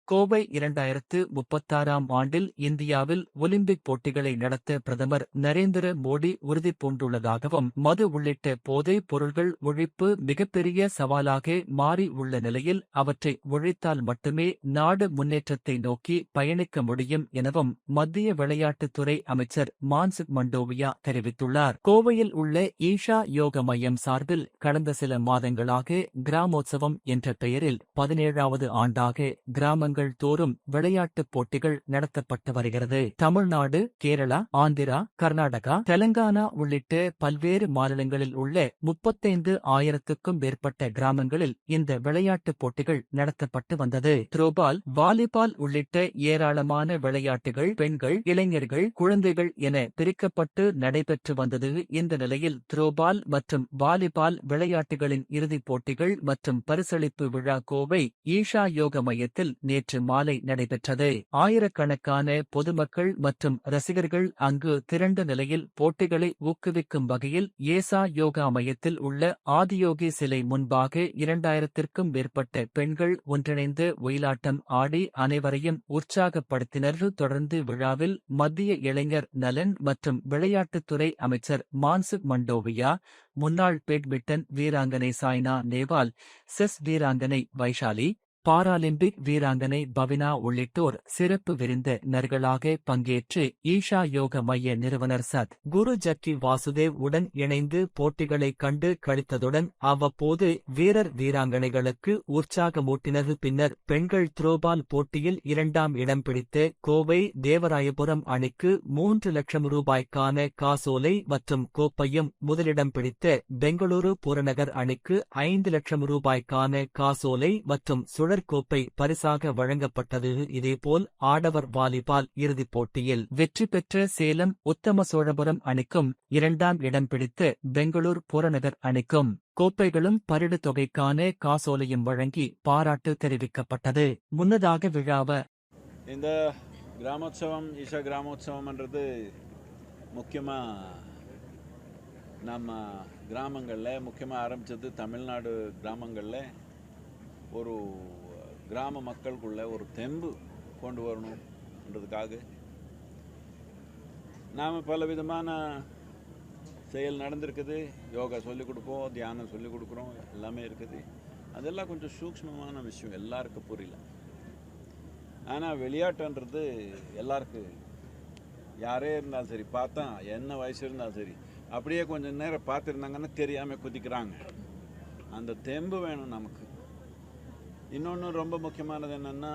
கோவை 2036ஆம் ஆண்டில் இந்தியாவில் ஒலிம்பிக் போட்டிகளை நடத்த பிரதமர் நரேந்திர மோடி உறுதிபூண்டுள்ளதாகவும், மது உள்ளிட்ட போதைப் பொருள்கள் ஒழிப்பு மிகப்பெரிய சவாலாக மாறி உள்ள நிலையில் அவற்றை ஒழித்தால் மட்டுமே நாடு முன்னேற்றத்தை நோக்கி பயணிக்க முடியும் எனவும் மத்திய விளையாட்டுத்துறை அமைச்சர் மான்சுக் மண்டோவியா தெரிவித்துள்ளார். கோவையில் உள்ள ஈஷா யோக மையம் சார்பில் கடந்த சில மாதங்களாக கிராமோத்சவம் என்ற பெயரில் 17வது ஆண்டாக கிராமங்கள் தோறும் விளையாட்டுப் போட்டிகள் நடத்தப்பட்டு வருகிறது. தமிழ்நாடு, கேரளா, ஆந்திரா, கர்நாடகா, தெலங்கானா உள்ளிட்ட பல்வேறு மாநிலங்களில் உள்ள 35,000க்கும் மேற்பட்ட கிராமங்களில் இந்த விளையாட்டுப் போட்டிகள் நடத்தப்பட்டு வந்தது. த்ரோபால், வாலிபால் உள்ளிட்ட ஏராளமான விளையாட்டுகள் பெண்கள், இளைஞர்கள், குழந்தைகள் என பிரிக்கப்பட்டு நடைபெற்று வந்தது. இந்த நிலையில் த்ரோபால் மற்றும் வாலிபால் விளையாட்டுகளின் இறுதிப் போட்டிகள் மற்றும் பரிசளிப்பு விழா கோவை ஈஷா யோக மையத்தில் நேற்று மாலை நடைபெற்றது. ஆயிரக்கணக்கான பொதுமக்கள் மற்றும் ரசிகர்கள் அங்கு திரண்ட நிலையில் போட்டிகளை ஊக்குவிக்கும் வகையில் ஏசா யோகா மையத்தில் உள்ள ஆதியோகி சிலை முன்பாக 2000த்திற்கும் மேற்பட்ட பெண்கள் ஒன்றிணைந்து ஒயிலாட்டம் ஆடி அனைவரையும் உற்சாகப்படுத்தினர். தொடர்ந்து விழாவில் மத்திய இளைஞர் நலன் மற்றும் விளையாட்டுத்துறை அமைச்சர் மான்சுக் மண்டோவியா, முன்னாள் பேட்மிண்டன் வீராங்கனை சாய்னா நேவால், செஸ் வீராங்கனை வைஷாலி, பாராலிம்பிக் வீராங்கனை பவினா உள்ளிட்டோர் சிறப்பு விருந்தினர்களாக பங்கேற்று ஈஷா யோக மைய நிறுவனர் சத் குரு ஜக்கி வாசுதேவ் உடன் இணைந்து போட்டிகளை கண்டு களித்ததுடன் அவ்வப்போது வீரர் வீராங்கனைகளுக்கு உற்சாகமூட்டினர். பின்னர் பெண்கள் த்ரோபால் போட்டியில் 2ஆம் இடம் பிடித்த கோவை தேவராயபுரம் அணிக்கு 3 லட்சம் ரூபாய்க்கான காசோலை மற்றும் கோப்பையும், முதலிடம் பிடித்த பெங்களூரு புறநகர் அணிக்கு 5 லட்சம் ரூபாய்க்கான காசோலை மற்றும் கோப்பை பரிசாக வழங்கப்பட்டது. இதேபோல் ஆடவர் வாலிபால் இறுதிப் போட்டியில் வெற்றி பெற்ற சேலம் உத்தம சோழபுரம் அணிக்கும் 2ஆம் இடம் பிடித்த பெங்களூர் புறநகர் அணிக்கும் கோப்பைகளும் பரிடு தொகைக்கான காசோலையும் வழங்கி பாராட்டு தெரிவிக்கப்பட்டது. முன்னதாக விழாவ இந்த கிராமோத்சவம் ஈஷா கிராமோத்சவம்ன்றது முக்கியமாக நம்ம கிராமங்களில் முக்கியமாக ஆரம்பித்தது தமிழ்நாடு கிராமங்களில் ஒரு கிராம மக்களுக்குள்ள ஒரு தெம்பு கொண்டு வரணுன்றதுக்காக நாம் பல விதமான செயல் நடந்திருக்குது. யோகா சொல்லிக் கொடுப்போம், தியானம் சொல்லிக் கொடுக்குறோம், எல்லாமே இருக்குது. அதெல்லாம் கொஞ்சம் சூக்ஷ்மமான விஷயம், எல்லாருக்கும் புரியல. ஆனால் விளையாட்டுன்றது எல்லாருக்கும், யாரே இருந்தாலும் சரி, பார்த்தா என்ன வயசு இருந்தாலும் சரி, அப்படியே கொஞ்சம் நேரம் பார்த்துருந்தாங்கன்னா தெரியாமல் குதிக்கிறாங்க. அந்த தெம்பு வேணும் நமக்கு. இன்னொன்று ரொம்ப முக்கியமானது என்னென்னா